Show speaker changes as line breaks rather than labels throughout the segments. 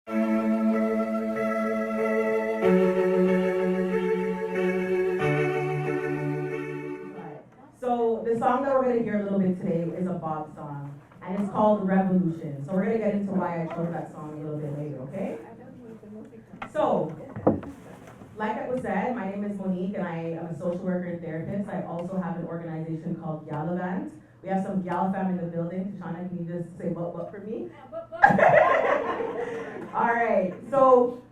So the song that we're going to hear a little bit today is a Bob song, and it's called Revolution. So we're going to get into why I chose that song a little bit later, okay? So, like it was said, my name is Monique, and I am a social worker and therapist. I also have an organization called GYALLIVANT. We have some Gal fam in the building. Tashana, can you just say what for me? All right, so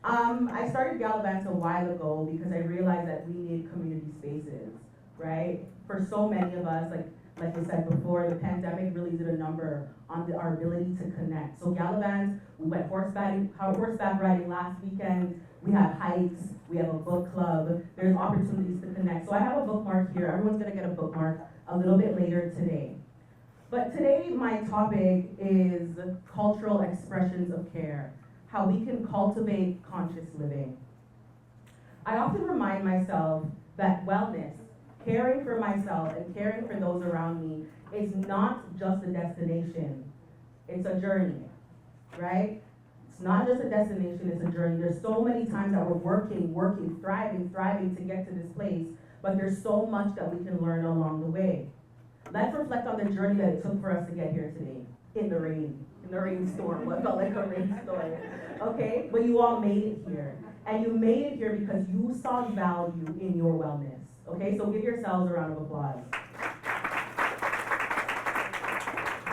I started GYALLIVANT a while ago because I realized that we need community spaces, right? For so many of us, like we said before, the pandemic really did a number on our ability to connect. So GYALLIVANT, we went horseback riding last weekend. We have hikes, we have a book club, there's opportunities to connect. So I have a bookmark here. Everyone's gonna get a bookmark a little bit later today. But today my topic is cultural expressions of care, how we can cultivate conscious living. I often remind myself that wellness, caring for myself and caring for those around me is not just a destination, it's a journey, right? It's not just a destination, it's a journey. There's so many times that we're working, thriving to get to this place, but there's so much that we can learn along the way. Let's reflect on the journey that it took for us to get here today, in the rainstorm, what felt like a rainstorm, okay? But you all made it here, and you made it here because you saw value in your wellness, okay? So give yourselves a round of applause.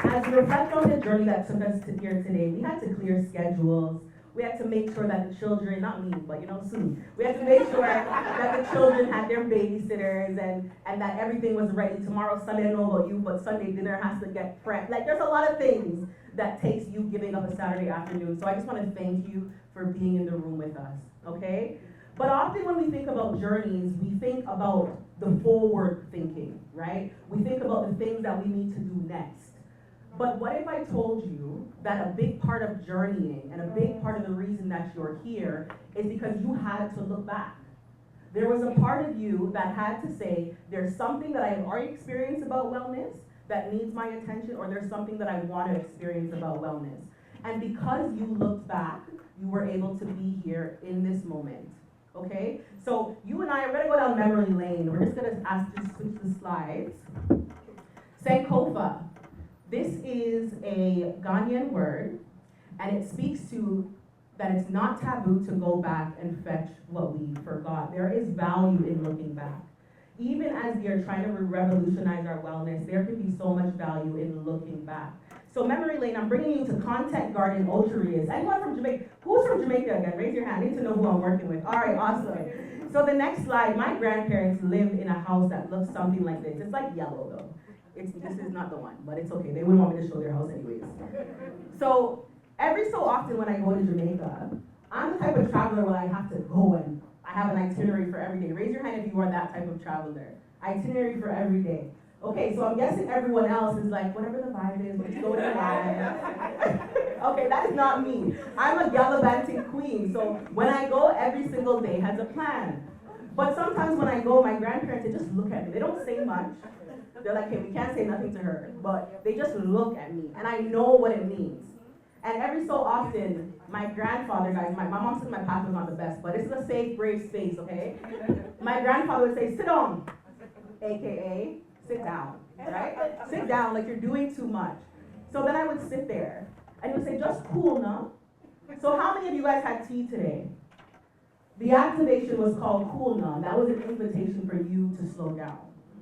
As we reflect on the journey that took us to here today, we had to clear schedules. We had to make sure that the children, not me, but soon, we had to make sure that the children had their babysitters and that everything was ready. Tomorrow, Sunday, I don't know about you, but Sunday dinner has to get prepped. Like, there's a lot of things that takes you giving up a Saturday afternoon. So I just want to thank you for being in the room with us, okay? But often when we think about journeys, we think about the forward thinking, right? We think about the things that we need to do next. But what if I told you that a big part of journeying and a big part of the reason that you're here is because you had to look back? There was a part of you that had to say, there's something that I've already experienced about wellness that needs my attention, or there's something that I want to experience about wellness. And because you looked back, you were able to be here in this moment, okay? So you and I are gonna go down memory lane. We're just gonna ask to switch the slides. Sankofa. This is a Ghanaian word, and it speaks to that it's not taboo to go back and fetch what we forgot. There is value in looking back. Even as we are trying to revolutionize our wellness, there can be so much value in looking back. So memory lane, I'm bringing you to Content Garden Oterias. Anyone from Jamaica? Who's from Jamaica again? Raise your hand. I need to know who I'm working with. All right, awesome. So the next slide, my grandparents lived in a house that looks something like this. It's like yellow though. This is not the one, but it's okay. They wouldn't want me to show their house anyways. So every so often when I go to Jamaica, I'm the type of traveler where I have to go and I have an itinerary for every day. Raise your hand if you are that type of traveler. Itinerary for every day. Okay, so I'm guessing everyone else is like, whatever the vibe is, let's go with the vibe. Okay, that is not me. I'm a gallivanting queen, so when I go, every single day has a plan. But sometimes when I go, my grandparents, they just look at me. They don't say much. They're like, hey, we can't say nothing to her, but they just look at me, and I know what it means. And every so often, my grandfather, guys, my mom said my path was not the best, but this is a safe, brave space, okay? My grandfather would say, sit down, AKA, sit down, right? Sit down like you're doing too much. So then I would sit there, and he would say, just cool, no? So how many of you guys had tea today? The activation was called Cool Nun. That was an invitation for you to slow down,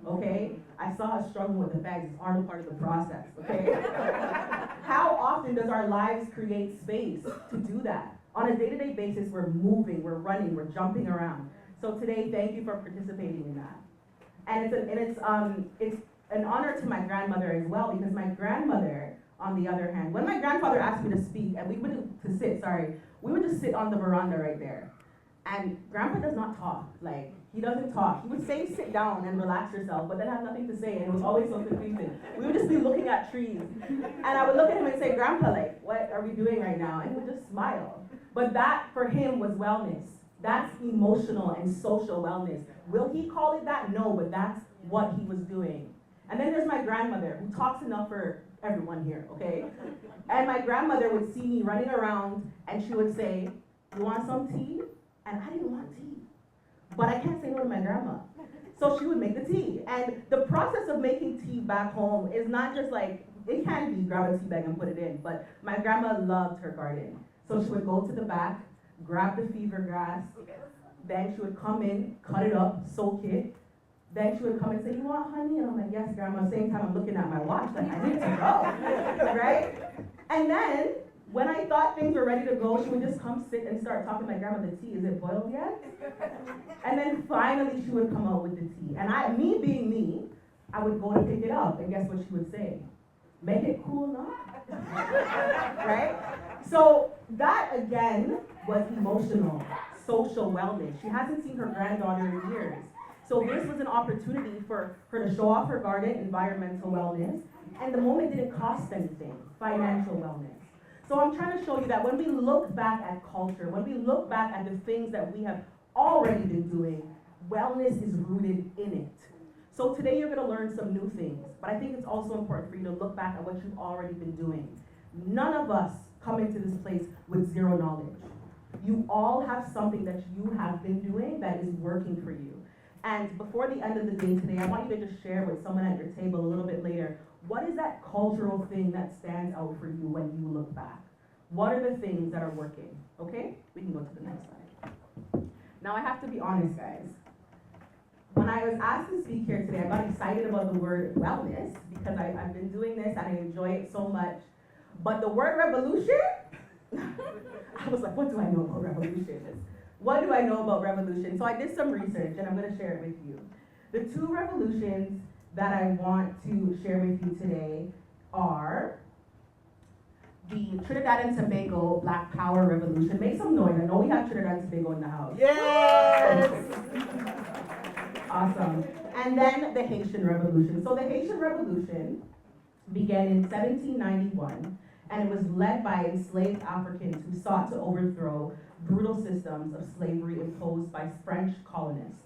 okay? I saw her struggle with the bags. It's all part of the process, okay? How often does our lives create space to do that? On a day-to-day basis, we're moving, we're running, we're jumping around. So today, thank you for participating in that. And it's an honor to my grandmother as well, because my grandmother, on the other hand, when my grandfather asked me to speak, and we would just sit on the veranda right there. And grandpa does not talk, he doesn't talk. He would say sit down and relax yourself, but then have nothing to say, and it was always so confusing. We would just be looking at trees. And I would look at him and say, Grandpa, what are we doing right now? And he would just smile. But that, for him, was wellness. That's emotional and social wellness. Will he call it that? No, but that's what he was doing. And then there's my grandmother, who talks enough for everyone here, okay? And my grandmother would see me running around and she would say, "You want some tea?" And I didn't want tea. But I can't say no to my grandma. So she would make the tea. And the process of making tea back home is not just like, it can be grab a tea bag and put it in, but my grandma loved her garden. So she would go to the back, grab the fever grass, then she would come in, cut it up, soak it. Then she would come and say, "You want honey?" And I'm like, "Yes, grandma." Same time I'm looking at my watch, like, I need to go, right? And then, when I thought things were ready to go, she would just come sit and start talking to my grandma, "The tea, is it boiled yet?" And then finally she would come out with the tea. And me being me, I would go to pick it up, and guess what she would say? "Make it cool now." Right? So that again was emotional, social wellness. She hasn't seen her granddaughter in years. So this was an opportunity for her to show off her garden, environmental wellness, and the moment didn't cost anything, financial wellness. So I'm trying to show you that when we look back at culture, when we look back at the things that we have already been doing, wellness is rooted in it. So today you're gonna learn some new things, but I think it's also important for you to look back at what you've already been doing. None of us come into this place with zero knowledge. You all have something that you have been doing that is working for you. And before the end of the day today, I want you to just share with someone at your table a little bit later, what is that cultural thing that stands out for you when you look back? What are the things that are working? Okay? We can go to the next slide. Now I have to be honest, guys. When I was asked to speak here today, I got excited about the word wellness because I've been doing this and I enjoy it so much. But the word revolution, I was like, what do I know about revolution? What do I know about revolution? So I did some research and I'm going to share it with you. The two revolutions that I want to share with you today are the Trinidad and Tobago Black Power Revolution. Make some noise. I know we have Trinidad and Tobago in the house.
Yes!
Awesome. And then the Haitian Revolution. So the Haitian Revolution began in 1791, and it was led by enslaved Africans who sought to overthrow brutal systems of slavery imposed by French colonists.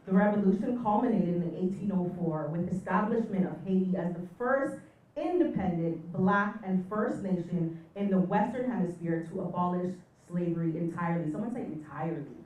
The revolution culminated in 1804 with the establishment of Haiti as the first independent Black and First Nation in the Western Hemisphere to abolish slavery entirely. Someone say entirely.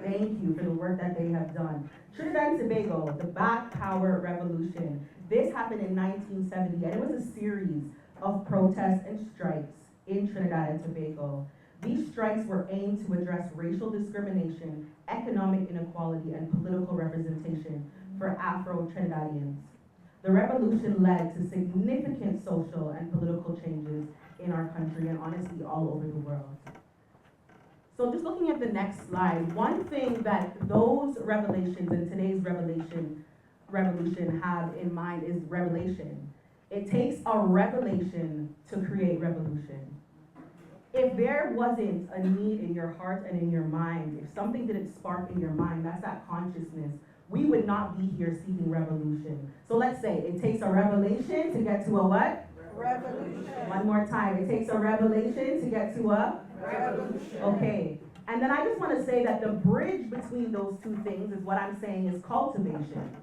Thank you for the work that they have done. Trinidad and Tobago, the Black Power Revolution. This happened in 1970, and it was a series of protests and strikes in Trinidad and Tobago. These strikes were aimed to address racial discrimination, economic inequality, and political representation for Afro-Trinidadians. The revolution led to significant social and political changes in our country and honestly all over the world. So just looking at the next slide, one thing that those revelations and today's revolution have in mind is revelation. It takes a revelation to create revolution. If there wasn't a need in your heart and in your mind, if something didn't spark in your mind, that's that consciousness, we would not be here seeking revolution. So let's say it takes a revelation to get to a what?
Revolution.
One more time. It takes a revelation to get to a?
Revolution.
Okay. And then I just want to say that the bridge between those two things is what I'm saying is cultivation.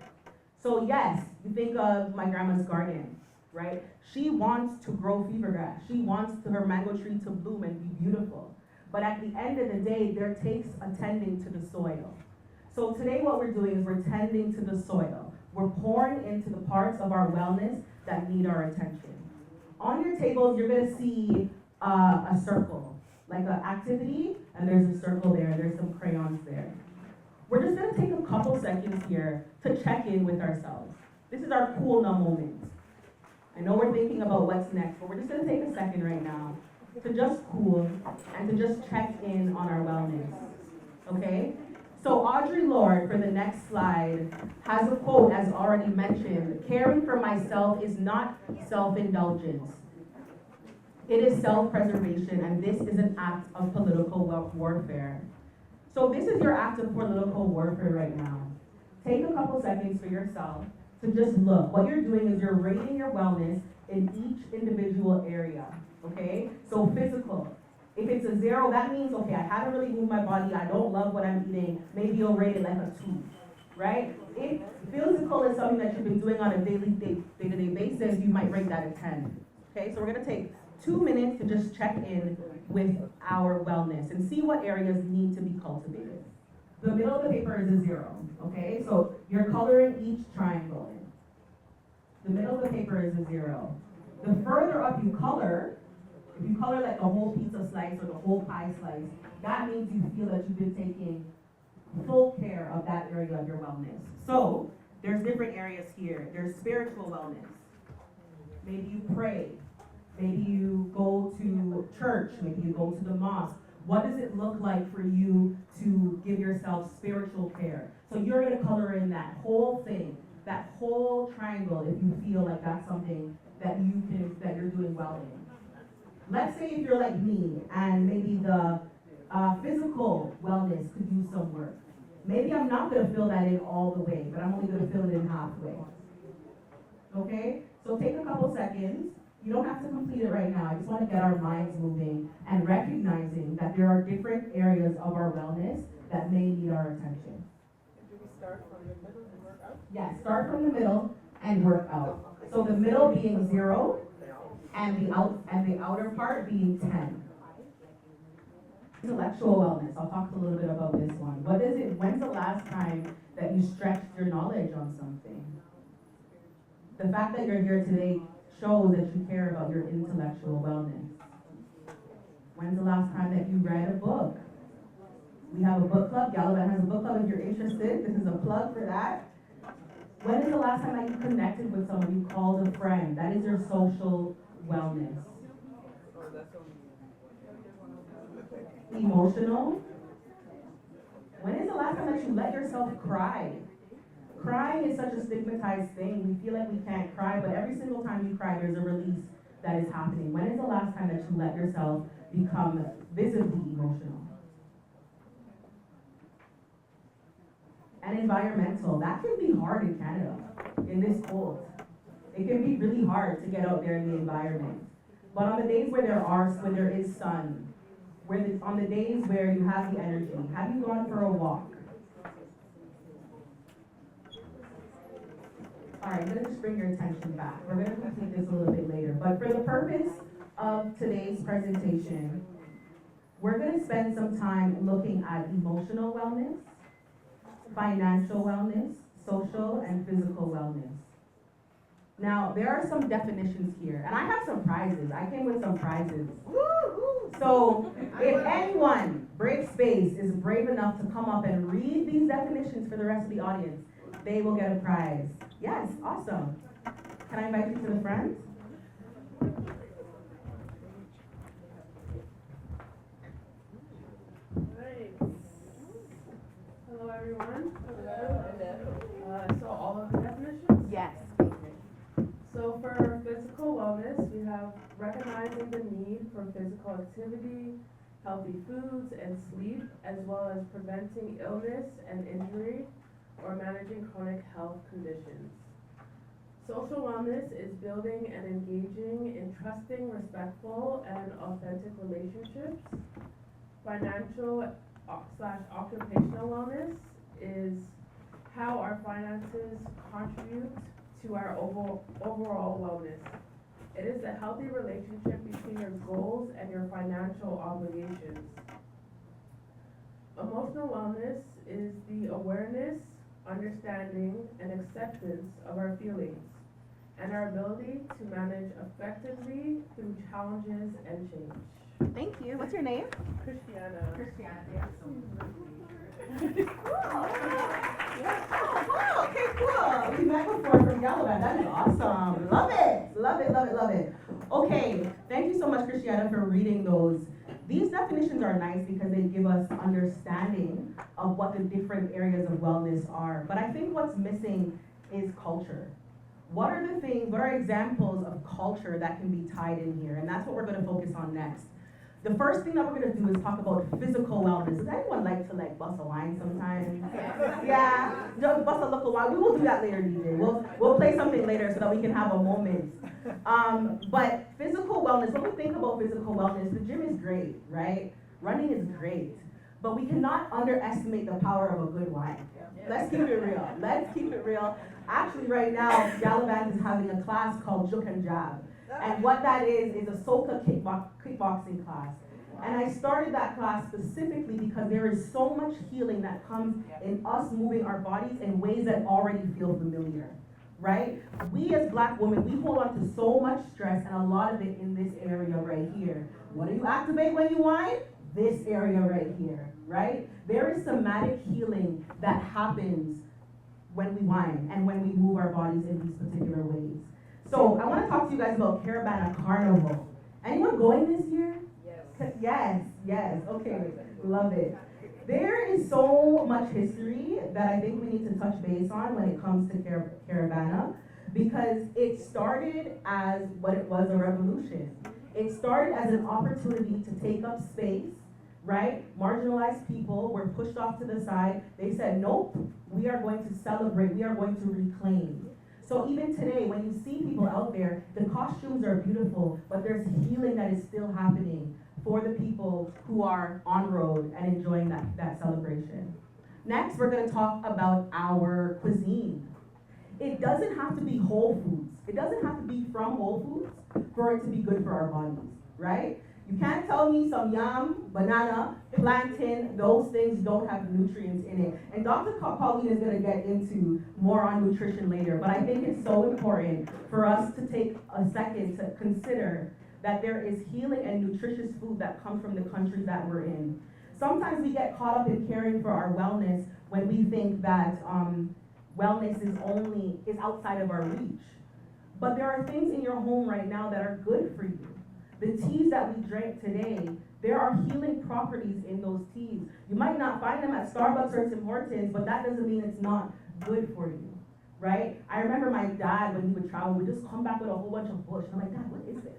So yes, you think of my grandma's garden, right? She wants to grow fever grass. She wants her mango tree to bloom and be beautiful. But at the end of the day, there takes attending to the soil. So today what we're doing is we're tending to the soil. We're pouring into the parts of our wellness that need our attention. On your tables, you're gonna see a circle, like an activity, and there's a circle there, there's some crayons there. We're just gonna take a couple seconds here to check in with ourselves. This is our cool now moment. I know we're thinking about what's next, but we're just gonna take a second right now to just cool and to just check in on our wellness, okay? So Audre Lorde, for the next slide, has a quote, as already mentioned: "Caring for myself is not self-indulgence. It is self-preservation, and this is an act of political warfare." So this is your act of political warfare right now. Take a couple seconds for yourself to just look. What you're doing is you're rating your wellness in each individual area, okay? So physical. If it's a 0, that means, okay, I haven't really moved my body, I don't love what I'm eating, maybe you'll rate it like a 2, right? If physical is something that you've been doing on a day-to-day basis, you might rate that a 10. Okay, so we're gonna take 2 minutes to just check in with our wellness and see what areas need to be cultivated. The middle of the paper is a 0, okay? So you're coloring each triangle in. The middle of the paper is a 0. The further up you color, if you color like the whole pizza slice or the whole pie slice, that means you feel that you've been taking full care of that area of your wellness. So there's different areas here. There's spiritual wellness. Maybe you pray. Maybe you go to church. Maybe you go to the mosque. What does it look like for you to give yourself spiritual care? So you're going to color in that whole thing, that whole triangle, if you feel like that's something that you're doing well in. Let's say if you're like me and maybe the physical wellness could use some work. Maybe I'm not going to fill that in all the way, but I'm only going to fill it in halfway. Okay? So take a couple seconds. You don't have to complete it right now. I just want to get our minds moving and recognizing that there are different areas of our wellness that may need our attention.
Do we start from the middle and work out?
Yes, start from the middle and work out. So the middle being 0 and the outer part being 10. Intellectual wellness. I'll talk a little bit about this one. When's the last time that you stretched your knowledge on something? The fact that you're here today shows that you care about your intellectual wellness. When's the last time that you read a book? We have a book club. GYALLIVANT has a book club if you're interested. This is a plug for that. When is the last time that you connected with someone, you called a friend? That is your social wellness. Emotional. When is the last time that you let yourself cry? Crying is such a stigmatized thing. We feel like we can't cry, but every single time you cry, there's a release that is happening. When is the last time that you let yourself become visibly emotional? And environmental. That can be hard in Canada, in this cold. It can be really hard to get out there in the environment. But on the days where there is sun, on the days where you have the energy, have you gone for a walk? All right, I'm going to just bring your attention back. We're going to complete this a little bit later. But for the purpose of today's presentation, we're going to spend some time looking at emotional wellness, financial wellness, social and physical wellness. Now, there are some definitions here, and I have some prizes. I came with some prizes. So, if anyone, brave space, is brave enough to come up and read these definitions for the rest of the audience, they will get a prize. Yes, awesome. Can I invite you to the front?
Right. Hello, everyone. So all of the definitions?
Yes.
So for physical wellness, we have recognizing the need for physical activity, healthy foods, and sleep, as well as preventing illness and injury or managing chronic health conditions. Social wellness is building and engaging in trusting, respectful, and authentic relationships. Financial / occupational wellness is how our finances contribute to our overall wellness. It is a healthy relationship between your goals and your financial obligations. Emotional wellness is the awareness, understanding, and acceptance of our feelings and our ability to manage effectively through challenges and change.
Thank you. What's your name?
Christiana.
Oh, okay, cool. We met before from GYALLIVANT. That is awesome. Love it. Love it, love it, love it. Okay, thank you so much, Christiana, for reading those. These definitions are nice because they give us understanding of what the different areas of wellness are. But I think what's missing is culture. What are examples of culture that can be tied in here? And that's what we're going to focus on next. The first thing that we're going to do is talk about physical wellness. Does anyone like to bust a wine sometimes? Yeah, just bust a local wine. We will do that later, DJ. We'll play something later so that we can have a moment. But physical wellness, when we think about physical wellness, the gym is great, right? Running is great. But we cannot underestimate the power of a good wine. Let's keep it real. Let's keep it real. Actually, right now, GYALLIVANT is having a class called Juk and Jab. And what that is a soca kickboxing class. And I started that class specifically because there is so much healing that comes in us moving our bodies in ways that already feel familiar, right? We as Black women, we hold on to so much stress, and a lot of it in this area right here. What do you activate when you whine? This area right here, right? There is somatic healing that happens when we whine and when we move our bodies in these particular ways. So I want to talk to you guys about Caravana Carnival. Anyone going this year? Yes, okay, love it. There is so much history that I think we need to touch base on when it comes to Caravana, because it started as what it was, a revolution. It started as an opportunity to take up space, right? Marginalized people were pushed off to the side. They said, nope, we are going to celebrate, we are going to reclaim. So even today, when you see people out there, the costumes are beautiful, but there's healing that is still happening for the people who are on road and enjoying that celebration. Next, we're gonna talk about our cuisine. It doesn't have to be whole foods. It doesn't have to be from whole foods for it to be good for our bodies, right? You can't tell me some yam, banana, plantain, those things don't have nutrients in it. And Dr. Pauline is gonna get into more on nutrition later, but I think it's so important for us to take a second to consider that there is healing and nutritious food that comes from the countries that we're in. Sometimes we get caught up in caring for our wellness when we think that wellness is outside of our reach. But there are things in your home right now that are good for you. The teas that we drank today, there are healing properties in those teas. You might not find them at Starbucks or Tim Hortons, but that doesn't mean it's not good for you, right? I remember my dad, when he would travel, would just come back with a whole bunch of bush. I'm like, Dad, what is this?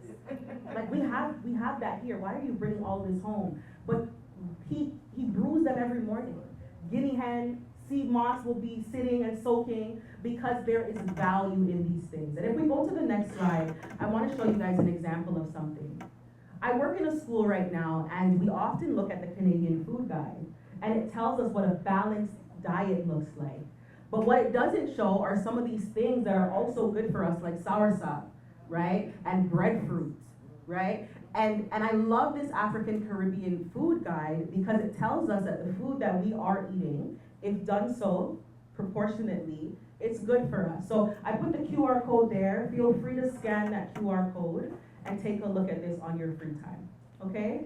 Like, we have that here. Why are you bringing all this home? But he brews them every morning. Guinea hen, seed moss will be sitting and soaking because there is value in these things. And if we go to the next slide, I want to show you guys an example of something. I work in a school right now, and we often look at the Canadian Food Guide, and it tells us what a balanced diet looks like. But what it doesn't show are some of these things that are also good for us, like soursop, right? And breadfruit, right? And I love this African Caribbean food guide because it tells us that the food that we are eating, if done so proportionately, it's good for us. So I put the QR code there. Feel free to scan that QR code and take a look at this on your free time, okay?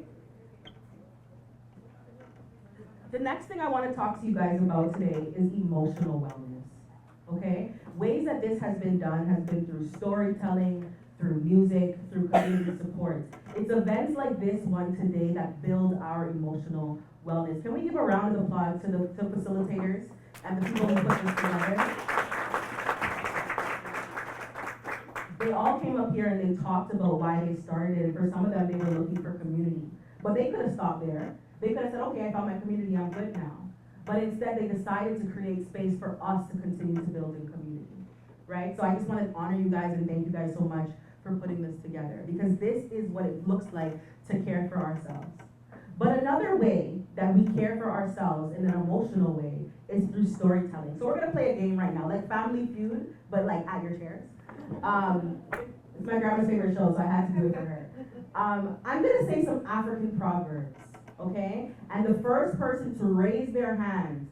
The next thing I want to talk to you guys about today is emotional wellness, okay? Ways that this has been done has been through storytelling, through music, through community support. It's events like this one today that build our emotional wellness. Can we give a round of applause to the facilitators and the people who put this together? They all came up here and they talked about why they started it. For some of them, they were looking for community. But they could have stopped there. They could have said, okay, I found my community, I'm good now. But instead, they decided to create space for us to continue to build in community, right? So I just want to honor you guys and thank you guys so much for putting this together, because this is what it looks like to care for ourselves. But another way that we care for ourselves in an emotional way is through storytelling. So we're gonna play a game right now, like Family Feud, but like at your chairs. It's my grandma's favorite show, so I had to do it for her. I'm gonna say some African proverbs, okay? And the first person to raise their hand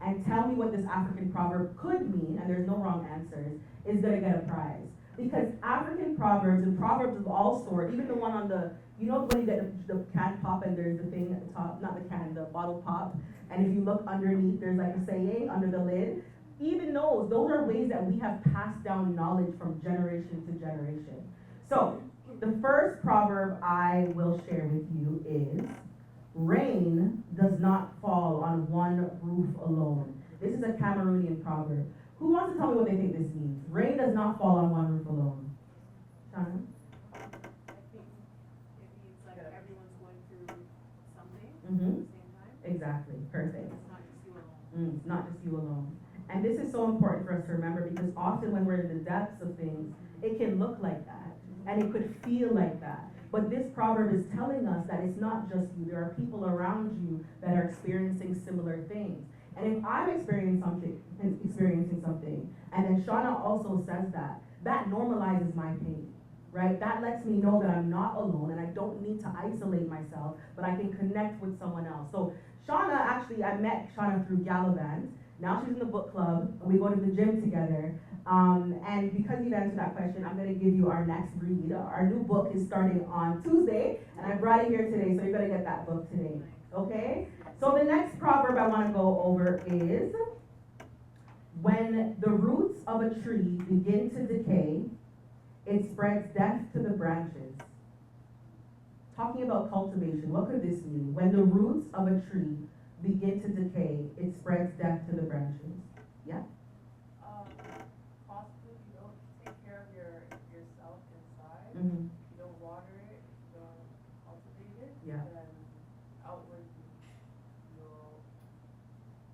and tell me what this African proverb could mean, and there's no wrong answers, is gonna get a prize. Because African proverbs and proverbs of all sorts, even the one on the, you know when you get the can pop and there's the thing at the top, not the can, the bottle pop, and if you look underneath, there's like a saying under the lid. Even those are ways that we have passed down knowledge from generation to generation. So, the first proverb I will share with you is, rain does not fall on one roof alone. This is a Cameroonian proverb. Who wants to tell me what they think this means? Rain does not fall on one roof alone. Shana?
I think it means like everyone's going through something
Mm-hmm.
at the same time.
Exactly. Perfect.
It's not just you alone.
It's not just you alone. And this is so important for us to remember, because often when we're in the depths of things, it can look like that, and it could feel like that. But this proverb is telling us that it's not just you. There are people around you that are experiencing similar things. And if I'm experiencing something, and then Shauna also says that normalizes my pain, right? That lets me know that I'm not alone and I don't need to isolate myself, but I can connect with someone else. So Shauna, actually, I met Shauna through GYALLIVANT. Now she's in the book club, and we go to the gym together. And because you've answered that question, I'm going to give you our next read. Our new book is starting on Tuesday, and I brought it here today, so you're going to get that book today. Okay? So the next proverb I want to go over is, when the roots of a tree begin to decay, it spreads death to the branches. Talking about cultivation, what could this mean? When the roots of a tree begin to decay, it spreads death to the branches. Yeah?
Possibly you don't take care of yourself inside.
Mm-hmm.
You don't water it, you don't cultivate it.
Yeah.
Then outwardly,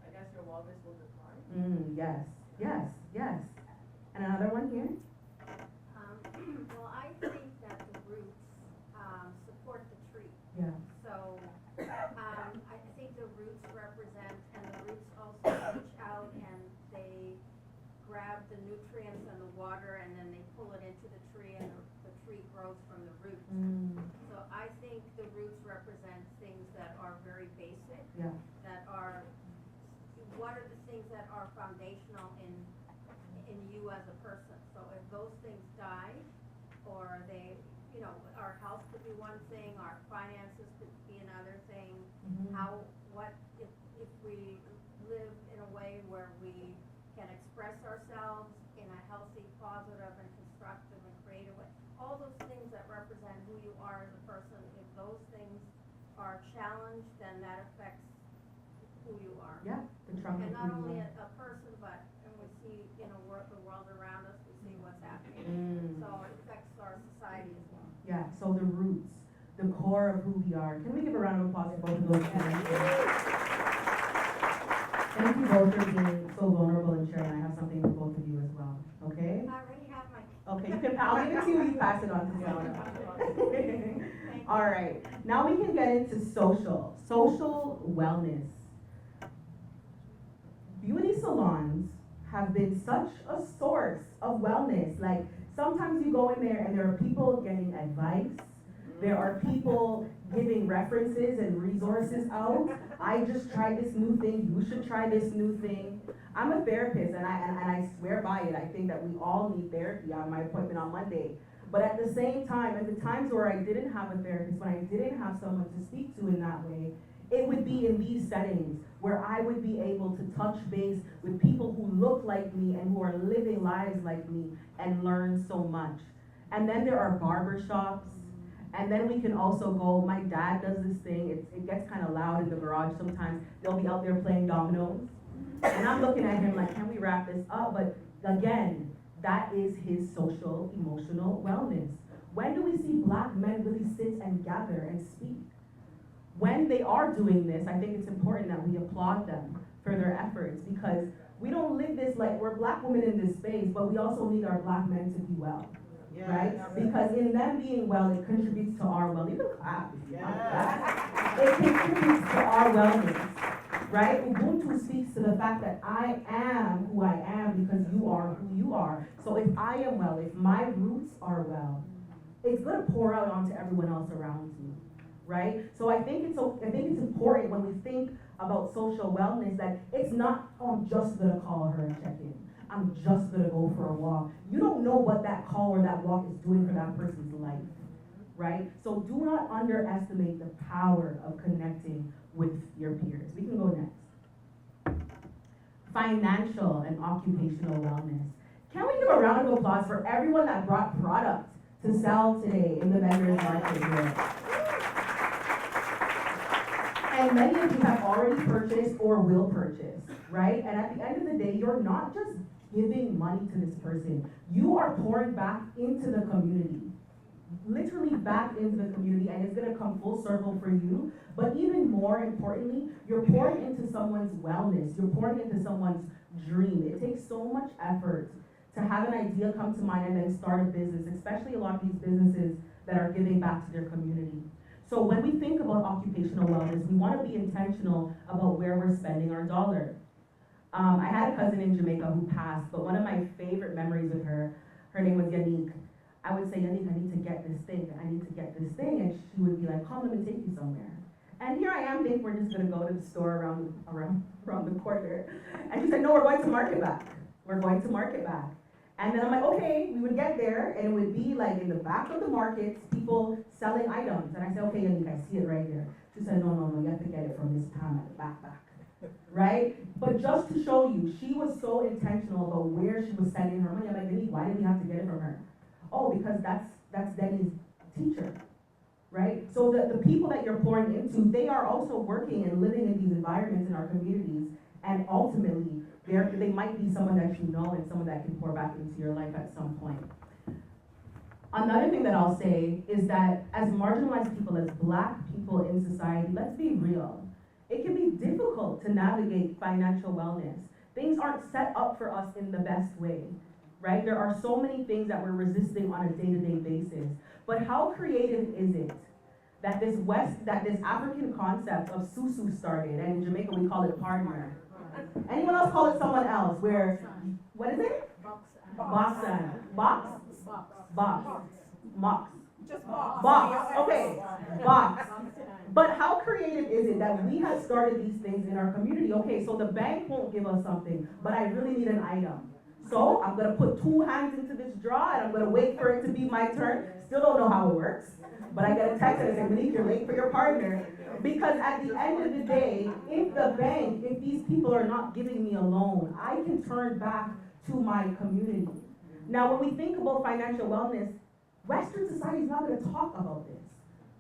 I guess your wellness will decline.
Yes, yes, yes. And another one here?
Well, I think that the roots support the tree.
Yeah.
So I think the roots represent, and the roots also reach out and they grab the nutrients and the water and then they pull it into the tree and the tree grows from the roots. So I think the roots represent things that are very basic,
Yeah.
that are, what are the things that are foundational in you as a person. So if those things die, or they, our health could be one thing, our finances could be another thing. If we live in a way where we can express ourselves in a healthy, positive, and constructive and creative way, all those things that represent who you are as a person, if those things are challenged, then that affects who you are.
Yeah, the trunk
And
of
not
who
only
you are.
a person, but, and we see, the world around us, we see what's happening. So it affects our society as well.
Yeah, so the roots, the core of who we are. Can we give a round of applause for both of those things? Thank you both for being so vulnerable and sharing. I have something for both of you as well, okay?
I already have my.
Okay, I'll give it to you, you pass it on to someone. All right, now we can get into social wellness. Beauty salons have been such a source of wellness. Like, sometimes you go in there and there are people getting advice. There are people giving references and resources out. I just tried this new thing, you should try this new thing. I'm a therapist and I swear by it. I think that we all need therapy on my appointment on Monday. But at the same time, at the times where I didn't have a therapist, when I didn't have someone to speak to in that way, it would be in these settings where I would be able to touch base with people who look like me and who are living lives like me and learn so much. And then there are barbershops. And then we can also go, my dad does this thing, it gets kind of loud in the garage sometimes. They'll be out there playing dominoes. And I'm looking at him like, can we wrap this up? But again, that is his social, emotional wellness. When do we see black men really sit and gather and speak? When they are doing this, I think it's important that we applaud them for their efforts, because we don't live this like we're black women in this space, but we also need our black men to be well. Yes. Right? Because in them being well, it contributes to our well. You can clap if you want that. It contributes to our wellness. Right? Ubuntu speaks to the fact that I am who I am because you are who you are. So if I am well, if my roots are well, it's going to pour out onto everyone else around me. Right? So I think it's important when we think about social wellness that it's not, oh, I'm just going to call her and check in. I'm just going to go for a walk. You don't know what that call or that walk is doing for that person's life, right? So do not underestimate the power of connecting with your peers. We can go next. Financial and occupational wellness. Can we give a round of applause for everyone that brought product to sell today in the vendors market here? And many of you have already purchased or will purchase, right? And at the end of the day, you're not just giving money to this person. You are pouring back into the community. Literally back into the community, and it's gonna come full circle for you. But even more importantly, you're pouring into someone's wellness. You're pouring into someone's dream. It takes so much effort to have an idea come to mind and then start a business, especially a lot of these businesses that are giving back to their community. So when we think about occupational wellness, we want to be intentional about where we're spending our dollar. I had a cousin in Jamaica who passed, but one of my favorite memories with her name was Yannick. I would say, Yannick, I need to get this thing, I need to get this thing, and she would be like, come, let me take you somewhere. And here I am, think we're just gonna go to the store around the corner. And she said, no, we're going to Market Back. We're going to Market Back. And then I'm like, okay, we would get there, and it would be like in the back of the markets, people selling items. And I said, okay, Yannick, I see it right there. She said, no, you have to get it from this Pam at the back. Right? But just to show you, she was so intentional about where she was spending her money. I'm like, Denise, why did we have to get it from her? Oh, because that's Denny's teacher. Right? So the people that you're pouring into, they are also working and living in these environments in our communities, and ultimately, they might be someone that you know and someone that can pour back into your life at some point. Another thing that I'll say is that as marginalized people, as Black people in society, let's be real. It can be difficult to navigate financial wellness. Things aren't set up for us in the best way, right? There are so many things that we're resisting on a day-to-day basis. But how creative is it that this African concept of susu started, and in Jamaica we call it partner. Anyone else call it someone else? Where, what is it? Boxan. Box? Box. Mox.
Just box.
Box, okay, box. But how creative is it that we have started these things in our community? Okay, so the bank won't give us something, but I really need an item. So I'm gonna put 2 hands into this drawer and I'm gonna wait for it to be my turn. Still don't know how it works, but I get a text and I say, Monique, you're late for your partner. Because at the end of the day, if these people are not giving me a loan, I can turn back to my community. Now, when we think about financial wellness, Western society is not gonna talk about this,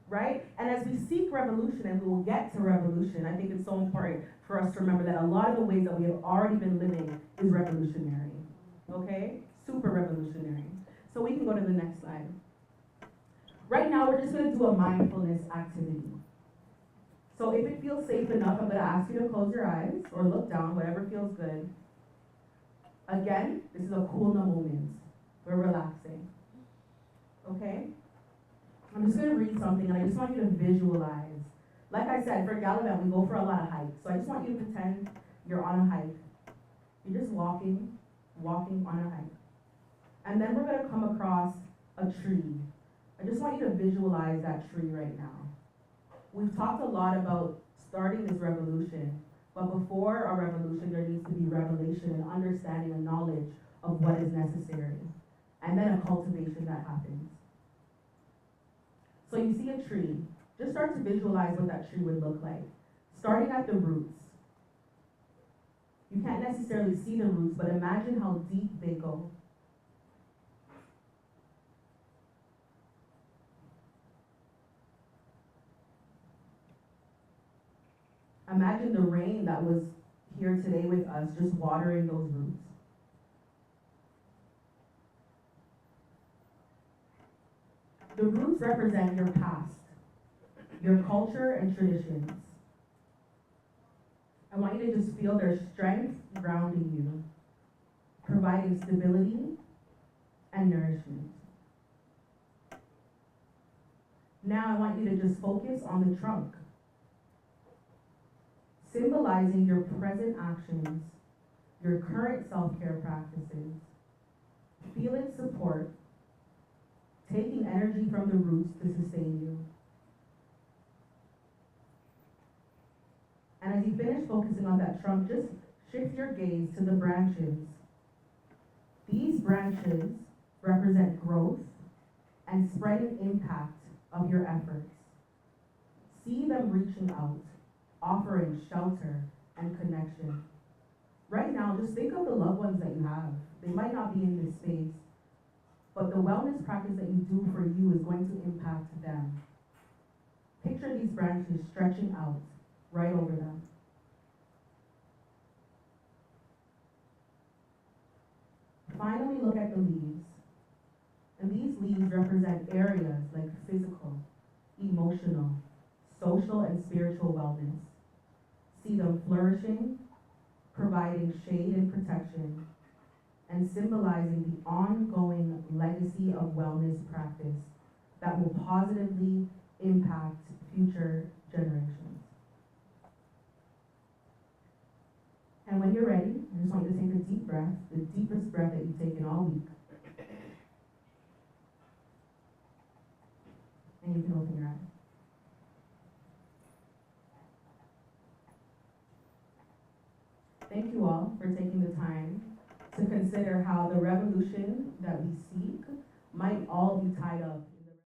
right? And as we seek revolution, and we will get to revolution, I think it's so important for us to remember that a lot of the ways that we have already been living is revolutionary, okay? Super revolutionary. So we can go to the next slide. Right now, we're just gonna do a mindfulness activity. So if it feels safe enough, I'm gonna ask you to close your eyes or look down, whatever feels good. Again, this is a cool moment. We're relaxing, okay? I'm just gonna read something and I just want you to visualize. Like I said, for GYALLIVANT, we go for a lot of hikes. So I just want you to pretend you're on a hike. You're just walking on a hike. And then we're gonna come across a tree. I just want you to visualize that tree right now. We've talked a lot about starting this revolution, but before a revolution, there needs to be revelation and understanding and knowledge of what is necessary. And then a cultivation that happens. So you see a tree. Just start to visualize what that tree would look like. Starting at the roots. You can't necessarily see the roots, but imagine how deep they go. Imagine the rain that was here today with us, just watering those roots. The roots represent your past, your culture and traditions. I want you to just feel their strength grounding you, providing stability and nourishment. Now I want you to just focus on the trunk, symbolizing your present actions, your current self-care practices. Feel its support, taking energy from the roots to sustain you. And as you finish focusing on that trunk, just shift your gaze to the branches. These branches represent growth and spreading impact of your efforts. See them reaching out, offering shelter and connection. Right now, just think of the loved ones that you have. They might not be in this space, but the wellness practice that you do for you is going to impact them. Picture these branches stretching out right over them. Finally, look at the leaves. And these leaves represent areas like physical, emotional, social, and spiritual wellness. See them flourishing, providing shade and protection, and symbolizing the ongoing legacy of wellness practice that will positively impact future generations. And when you're ready, I just want you to take a deep breath, the deepest breath that you've taken all week. your eye. Thank you all for taking the time to consider how the revolution that we seek might all be tied up